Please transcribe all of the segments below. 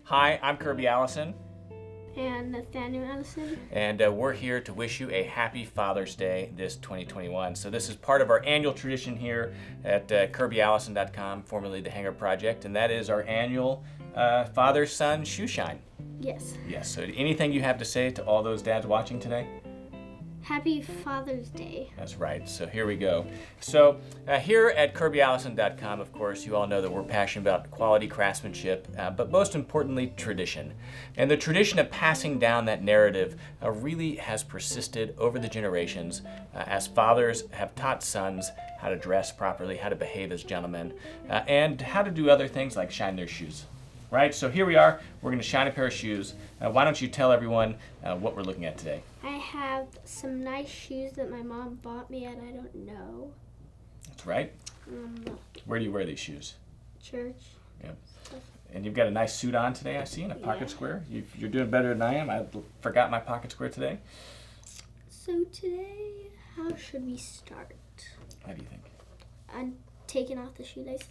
Hi, I'm Kirby Allison. And Nathaniel and Allison. And we're here to wish you a happy Father's Day this 2021. So this is part of our annual tradition here at KirbyAllison.com, formerly the Hanger Project, and that is our annual father-son SHOESHINE. Yes. Yes, so anything you have to say to all those dads watching today? Happy Father's Day. That's right. So here we go. So here at KirbyAllison.com, of course, you all know that we're passionate about quality craftsmanship, but most importantly, tradition. And the tradition of passing down that narrative really has persisted over the generations as fathers have taught sons how to dress properly, how to behave as gentlemen, and how to do other things like shine their shoes. Right? So here we are. We're going to shine a pair of shoes. Why don't you tell everyone what we're looking at today? I have some nice shoes that my mom bought me and I don't know. That's right. Where do you wear these shoes? Church. Yep. Stuff. And you've got a nice suit on today, I see, in a pocket square. You're doing better than I am. I forgot my pocket square today. So today, how should we start? How do you think? I'm taking off the shoelaces.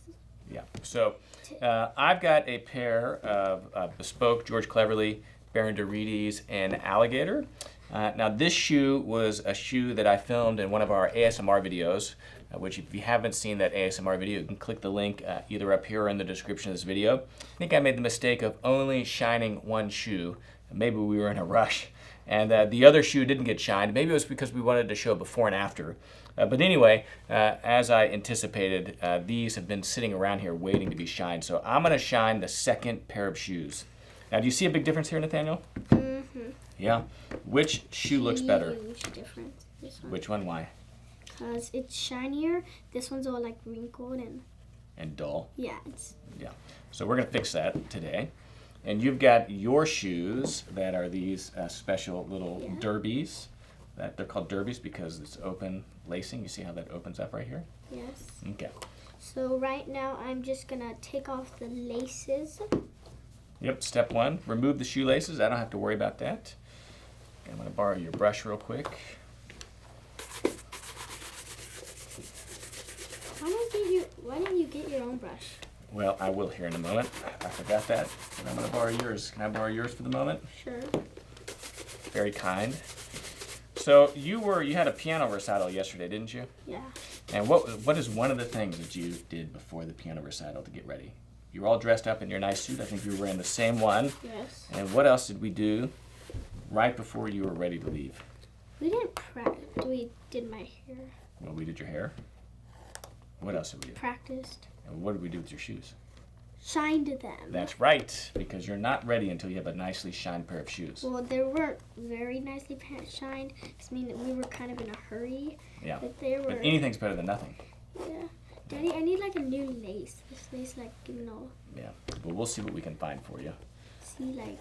Yeah. So I've got a pair of bespoke George Cleverley Baron DeRides and Alligator. Now this shoe was a shoe that I filmed in one of our ASMR videos, which if you haven't seen that ASMR video, you can click the link either up here or in the description of this video. I think I made the mistake of only shining one shoe. Maybe we were in a rush. And the other shoe didn't get shined. Maybe it was because we wanted to show before and after. But anyway, as I anticipated, these have been sitting around here waiting to be shined. So I'm going to shine the second pair of shoes. Now, do you see a big difference here, Nathaniel? Mm-hmm. Yeah? Which shoe looks better? Huge difference. This one. Which one? Why? Because it's shinier. This one's all like wrinkled And dull? yeah. Yeah. So we're going to fix that today. And you've got your shoes that are these special little derbies. They're called derbies because it's open lacing. You see how that opens up right here? Yes. Okay. So right now I'm just going to take off the laces. Yep, step one, remove the shoelaces. I don't have to worry about that. Okay, I'm going to borrow your brush real quick. Why don't you get your own brush? Well, I will here in a moment. I forgot that. But I'm going to borrow yours. Can I borrow yours for the moment? Sure. Very kind. So you had a piano recital yesterday, didn't you? Yeah. And what is one of the things that you did before the piano recital to get ready? You were all dressed up in your nice suit. I think you were wearing the same one. Yes. And what else did we do right before you were ready to leave? We didn't practice. We did my hair. Well, we did your hair. What else did we do? Practiced. And what did we do with your shoes? Shined them. That's right, because you're not ready until you have a nicely shined pair of shoes. Well, they weren't very nicely shined. I mean, we were kind of in a hurry. Yeah. But they were. But anything's better than nothing. Yeah. Daddy, I need like a new lace. This lace, like, you know. Yeah. Well, we'll see what we can find for you. See, like.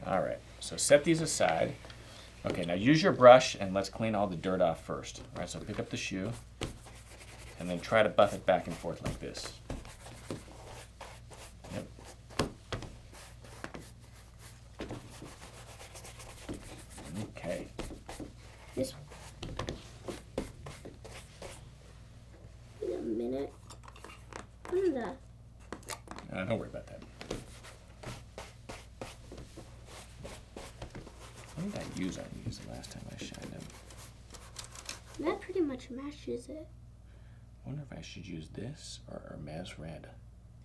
All right. So set these aside. Okay. Now use your brush and let's clean all the dirt off first. All right. So pick up the shoe, and then try to buff it back and forth like this. Yep. Okay. This. Wait a minute. What is that? Don't worry about that. What did I use on these the last time I shined them? That pretty much matches it. I wonder if I should use this or Hermes Red.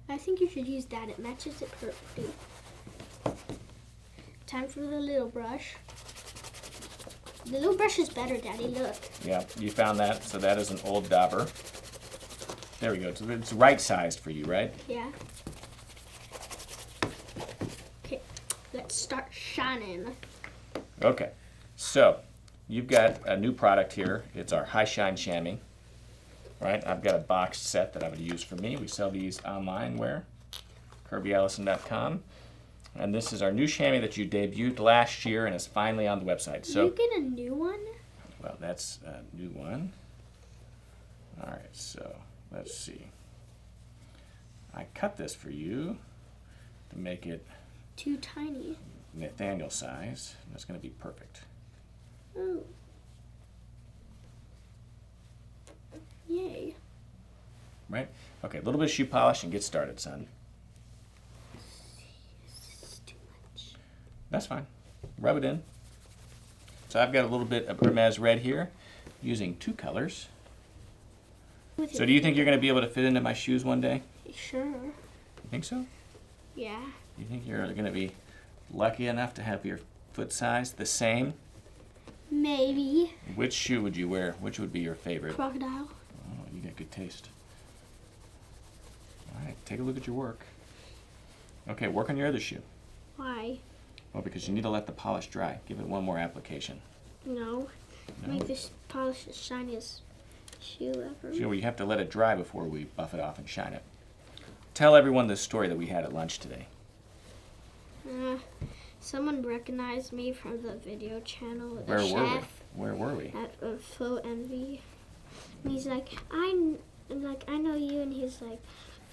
I think you should use that. It matches it perfectly. Time for the little brush. The little brush is better, Daddy. Look. Yeah, you found that. So that is an old dauber. There we go. It's right sized for you, right? Yeah. Okay, let's start shining. Okay. So you've got a new product here. It's our High Shine Chamois. Right? I've got a boxed set that I would use for me. We sell these online where? KirbyAllison.com. And this is our new chamois that you debuted last year and is finally on the website. So you get a new one? Well, that's a new one. All right, so let's see. I cut this for you to make it too tiny. Nathaniel size. That's going to be perfect. Oh. Yay. Right? Okay, a little bit of shoe polish and get started, son. That's fine. Rub it in. So I've got a little bit of Hermes red here, using 2 colors. So do you think you're going to be able to fit into my shoes one day? Sure. You think so? Yeah. You think you're going to be lucky enough to have your foot size the same? Maybe. Which shoe would you wear? Which would be your favorite? Crocodile. Oh, you got good taste. All right, take a look at your work. Okay, work on your other shoe. Why? Well, because you need to let the polish dry. Give it one more application. No. No? Make this polish the shiniest shoe ever. Sure, you have to let it dry before we buff it off and shine it. Tell everyone the story that we had at lunch today. Someone recognized me from the video channel. Where were we? Chef Where were we? at Faux Envy. And he's like, I know you, and he's like,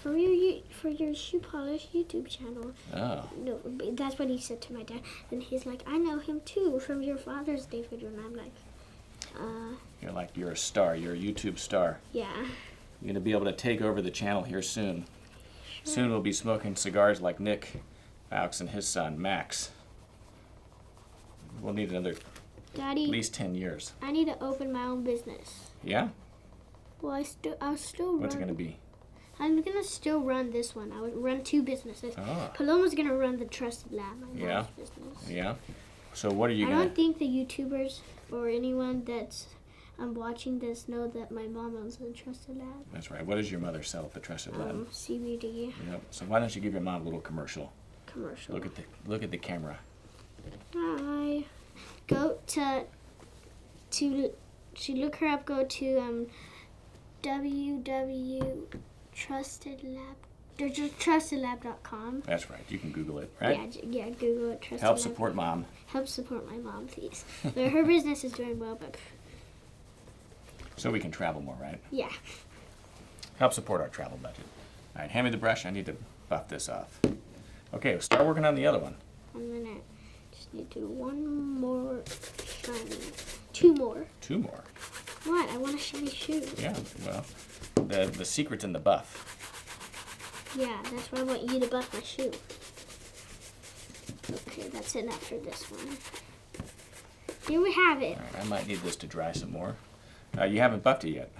for your shoe polish YouTube channel. Oh. No, that's what he said to my dad. And he's like, I know him too from your Father's Day video. And I'm like, You're a star. You're a YouTube star. yeah. You're going to be able to take over the channel here soon. Soon we'll be smoking cigars like Nick, Alex, and his son, Max. We'll need another Daddy, at least 10 years. I need to open my own business. Yeah? Well, I'll still run. What's it going to be? I'm gonna still run this one. I would run 2 businesses. Oh. Paloma's gonna run the Trusted Lab, my Yeah. mom's business. Yeah? So what are you I going don't think the YouTubers or anyone that's watching this know that my mom owns the Trusted Lab. That's right. What does your mother sell at the Trusted Lab? CBD Yep. So why don't you give your mom a little commercial? commercial. Look at the camera. Hi. Go to look her up. Go to trustedlab.com. That's right. You can Google it, right? Yeah, Google it. Trusted Help Lab. support mom. Help support my mom, please. But her business is doing well, but So we can travel more, right? yeah. Help support our travel budget. All right, hand me the brush. I need to buff this off. Okay, we'll start working on the other one. I'm gonna just need to do one more shiny. 2 more. 2 more. What? I want a shiny shoe. Yeah, well, the secret's in the buff. Yeah, that's why I want you to buff my shoe. Okay, that's enough for this one. Here we have it. All right, I might need this to dry some more. You haven't buffed it yet.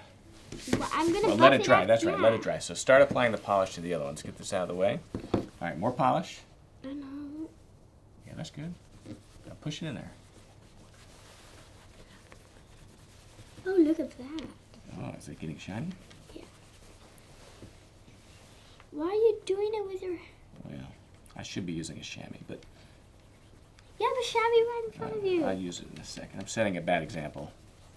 Well, I'm gonna Well, buff let it dry. That's yeah. right, let it dry. So start applying the polish to the other one. Let's get this out of the way. All right, more polish. I know. Yeah, that's good. Now push it in there. Oh, look at that. Oh, is it getting shiny? Why are you doing it with your... Well, I should be using a chamois, but You have a chamois right in front of you. I'll use it in a second. I'm setting a bad example.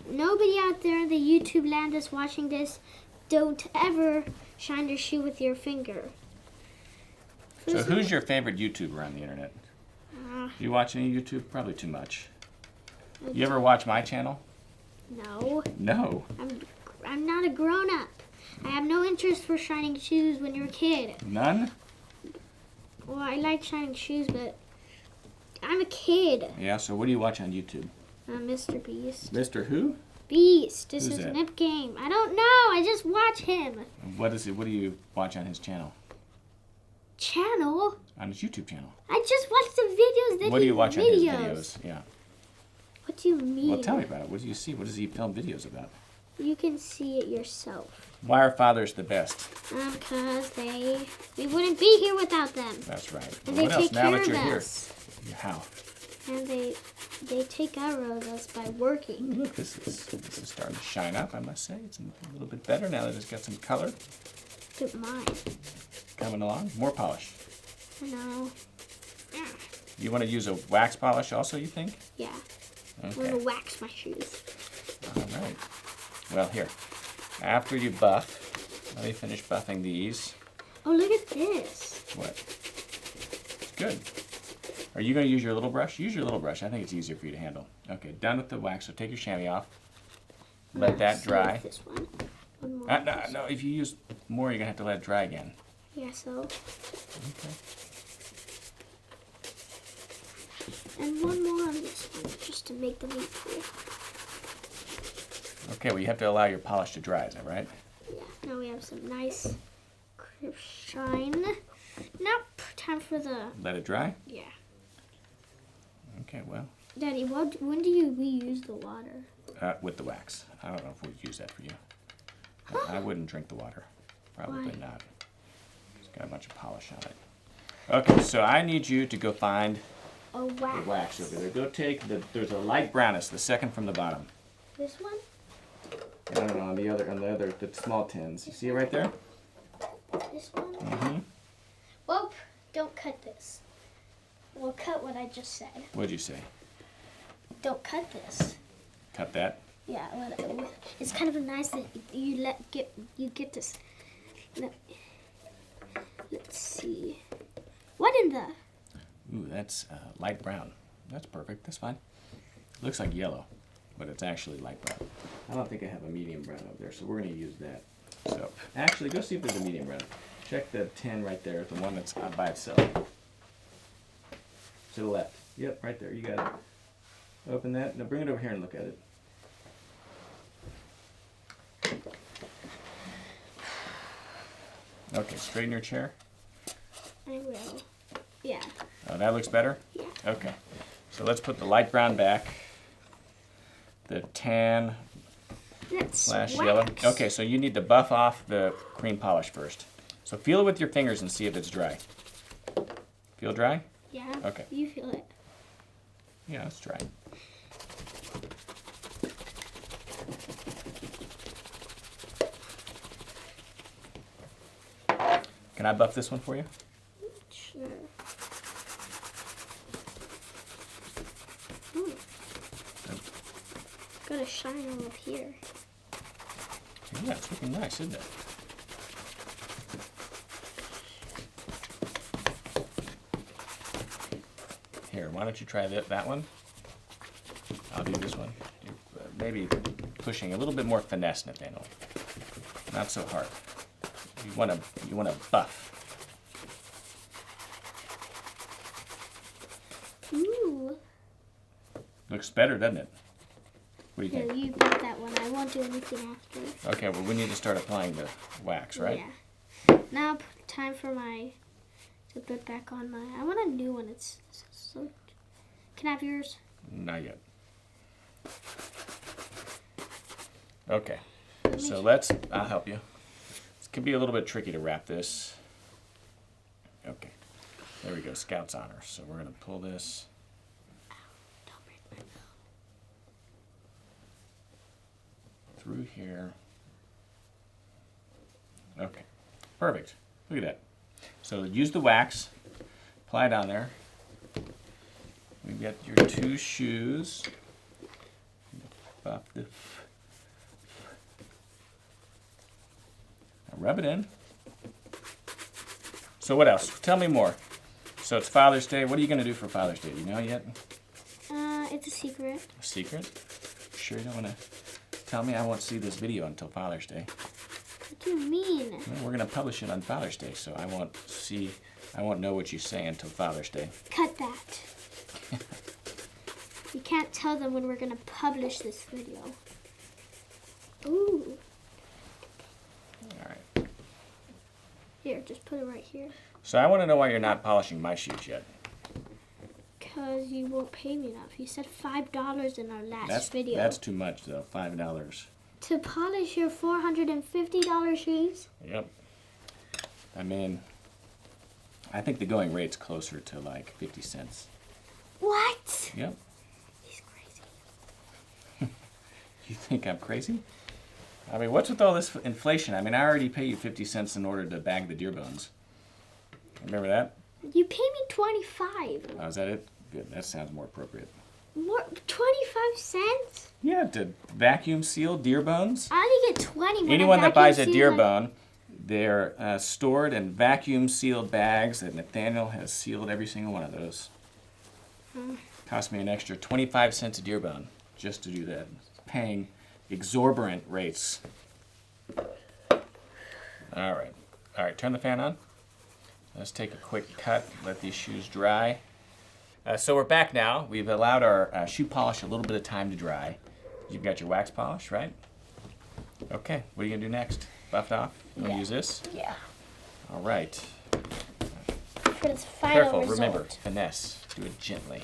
Nobody out there in the YouTube land that's watching this, don't ever shine your shoe with your finger. So who's your favorite YouTuber on the internet? Uh, You watch any YouTube? Probably too much. You ever watch my channel? No. No. I'm not a grown-up. I have no interest for shining shoes when you're a kid. None? Well, I like shining shoes, but I'm a kid. Yeah, so what do you watch on YouTube? Mr. Beast. Mr. Who? Beast. This Who's is that? Nip Game. I don't know. I just watch him. What is it? What do you watch on his channel? Channel? On his YouTube channel. I just watch the videos that What do you watch on his videos? Yeah. What do you mean? Well, tell me about it. What do you see? What does he film videos about? You can see it yourself. Why are fathers the best? Because we wouldn't be here without them. That's right. And What they else? take Now care that of you're here. us. How? And they take care of us by working. Ooh, look, this is starting to shine up, I must say. It's a little bit better now that it's got some color Look at mine. coming along. More polish. I know. Yeah. You want to use a wax polish also, you think? Yeah. I'm Okay. gonna wax my shoes. All right. Well, here. After you buff, let me finish buffing these. Oh, look at this. What? It's good. Are you going to use your little brush? Use your little brush. I think it's easier for you to handle. Okay, done with the wax. So take your chamois off. Let that So dry. This one. One more. No, if you use more, you're going to have to let it dry again. Yeah, so. Okay. And one more on this one, just to make the meat cool. Okay, well, you have to allow your polish to dry. Is that right? Yeah, now we have some nice crisp shine. Nope, time for the, Let it dry? yeah. Okay, well. Daddy, when do you reuse the water? With the wax. I don't know if we'd use that for you. I wouldn't drink the water. Probably Why? not. It's got a bunch of polish on it. Okay, so I need you to go find A wax. the wax over there. Go take there's a light brownish, the second from the bottom. This one? I don't know, on the other, the small tins. You see it right there? This one? Mm-hmm. Well, don't cut this. We'll cut what I just said. What'd you say? Don't cut this. Cut that? Yeah, it's kind of nice that you get this. Let's see. What in the? Ooh, that's light brown. That's perfect. That's fine. Looks like yellow, but it's actually light brown. I don't think I have a medium brown over there, so we're going to use that. So, actually, go see if there's a medium brown. Check the tin right there, the one that's by itself. To the left. Yep, right there. You got it. Open that. Now bring it over here and look at it. Okay, straighten your chair. I will. Yeah. Oh, that looks better? Yeah. Okay. So let's put the light brown back. The tan That's / wax. yellow. Okay, so you need to buff off the cream polish first. So feel it with your fingers and see if it's dry. Feel dry? Yeah. Okay. You feel it. Yeah, it's dry. Can I buff this one for you? Sure. Got a shine all up here. Yeah, it's looking nice, isn't it? Here, why don't you try that one? I'll do this one. You're, maybe pushing a little bit more finesse, Nathaniel. Not so hard. You want to buff. Ooh. Looks better, doesn't it? What do you Yeah, think? you put that one. I won't do anything after. Okay, well we need to start applying the wax, right? Yeah. Now time for to put back on my. I want a new one. It's so. Can I have yours? Not yet. Okay, Let me so I'll help you. It can be a little bit tricky to wrap this. Okay, there we go, Scout's Honor. So we're gonna pull this. Don't break my bell. Through here. Okay, perfect. Look at that. So use the wax, apply it on there. We get your two shoes. Buff the. Now rub it in. So what else? Tell me more. So it's Father's Day. What are you going to do for Father's Day? Do you know yet? It's a secret. A secret? Sure you don't want to tell me? I won't see this video until Father's Day. What do you mean? Well, we're going to publish it on Father's Day, so I won't know what you say until Father's Day. Cut that. You can't tell them when we're gonna publish this video. Ooh. All right. Here, just put it right here. So I want to know why you're not polishing my shoes yet. Because you won't pay me enough. You said $5 in our last video. That's too much, though. $5. To polish your $450 shoes? Yep. I mean, I think the going rate's closer to like 50 cents. What? Yep. He's crazy. You think I'm crazy? I mean, what's with all this inflation? I mean, I already pay you 50 cents in order to bag the deer bones. Remember that? You pay me 25. Oh, is that it? Good. That sounds more appropriate. More 25 cents? Yeah, to vacuum seal deer bones. I only get 20 when Anyone I that buys a vacuum deer seal my- bone, they're stored in vacuum sealed bags that Nathaniel has sealed every single one of those. Cost me an extra 25 cents a deer bone just to do that. Paying exorbitant rates. All right, turn the fan on. Let's take a quick cut, let these shoes dry. So we're back now. We've allowed our shoe polish a little bit of time to dry. You've got your wax polish, right? Okay, what are you gonna do next? Buff it off? You wanna use this? Yeah. All right. For this final Careful, result. remember, finesse. Do it gently.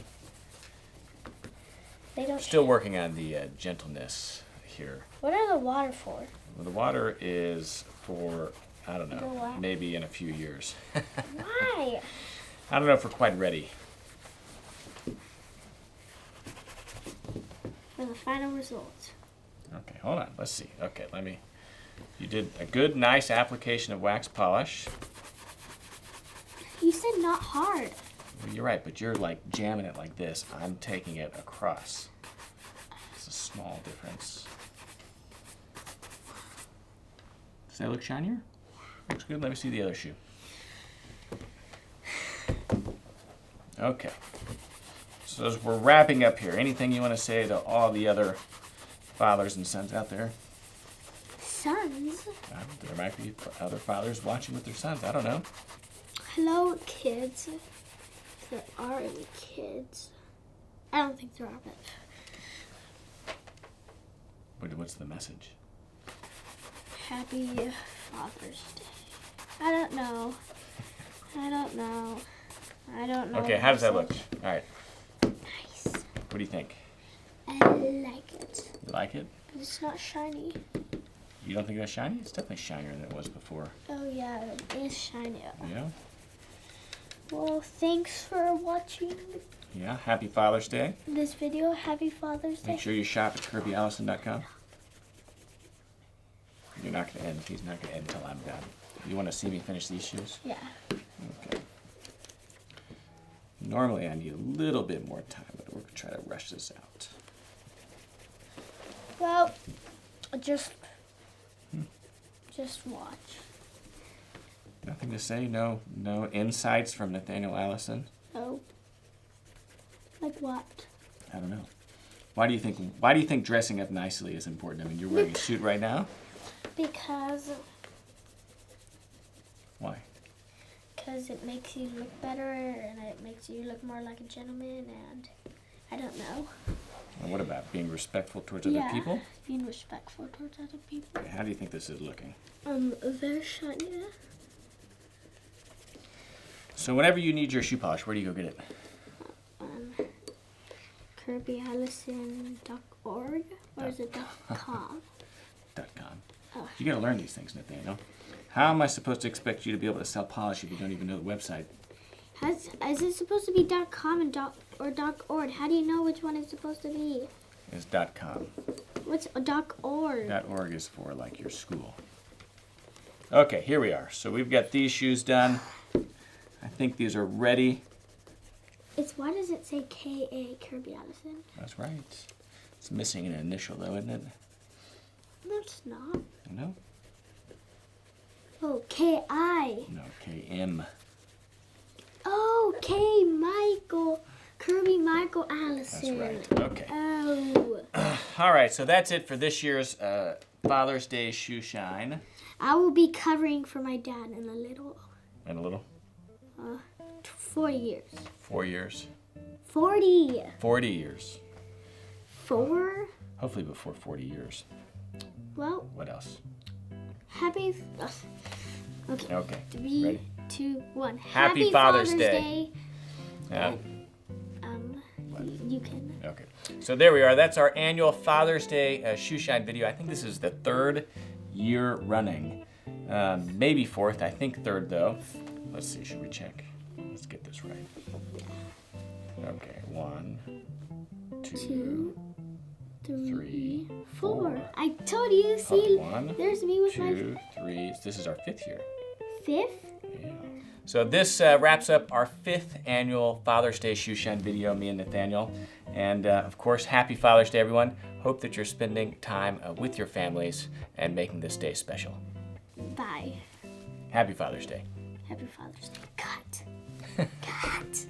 They don't. Still working on the gentleness here. What are the water for? Well, the water is for, I don't The know, what? maybe in a few years. Why? I don't know if we're quite ready. For the final result. Okay, hold on. Let's see. Okay, you did a good, nice application of wax polish. You said not hard. Well, you're right, but you're like jamming it like this. I'm taking it across. It's a small difference. Does that look shinier? Looks good. Let me see the other shoe. Okay. So as we're wrapping up here, anything you want to say to all the other fathers and sons out there? Sons? There might be other fathers watching with their sons. I don't know. Hello, kids. If there are any kids. I don't think there are, but What's the message? happy Father's Day. I don't know. I don't know. Okay, how does that look? All right. Nice. What do you think? I like it. You like it? But it's not shiny. You don't think that's shiny? It's definitely shinier than it was before. Oh yeah, it is shiny. Yeah? Well, thanks for watching Yeah. Happy Father's Day. this video. Happy Father's Day. Make sure you shop at KirbyAllison.com. You're not going to end. He's not going to end until I'm done. You want to see me finish these shoes? Yeah. Okay. Normally I need a little bit more time, but we're going to try to rush this out. Well, just watch. Nothing to say? No insights from Nathaniel Allison? Oh. Like what? I don't know. Why do you think dressing up nicely is important? I mean, you're wearing a suit right now. Because Why? it makes you look better and it makes you look more like a gentleman and I don't know. And what about being respectful towards other people? Being respectful towards other people. How do you think this is looking? Very shiny. So whenever you need your shoe polish, where do you go get it? KirbyAllison.org or is it .com? .com. Oh. You got to learn these things, Nathaniel. How am I supposed to expect you to be able to sell polish if you don't even know the website? Is it supposed to be .com and or .org? How do you know which one it's supposed to be? It's .com. What's .org? .org is for like your school. Okay, here we are. So we've got these shoes done. I think these are ready. Why does it say K.A. Kirby Allison? That's right. It's missing an initial though, isn't it? No, it's not. No? Oh, K.I. No, K.M. Oh, K. Michael. Kirby Michael Allison. That's right. Okay. Oh. All right, so that's it for this year's Father's Day Shoe Shine. I will be covering for my dad in a little. In a little? 4 years. 4 years. 40. 40 years. 4? Hopefully before 40 years. Well, What else? happy. Okay. Okay. 3, Ready? 2, 1. Happy Father's Day. Yeah. You can. Okay. So there we are. That's our annual Father's Day Shoe Shine video. I think this is the 3rd year running. Maybe 4th. I think 3rd though. Let's see. Should we check? Let's get this right. Okay. 1, 2, 3, 4. 4. I told you. See, 1, there's me with 2, 3. This is our 5th year. my 5th. Yeah. So this wraps up our 5th annual Father's Day Shoe Shine video, me and Nathaniel. And of course, happy Father's Day, everyone. Hope that you're spending time with your families and making this day special. Bye. Happy Father's Day. Happy Father's Day. Cut. Cut.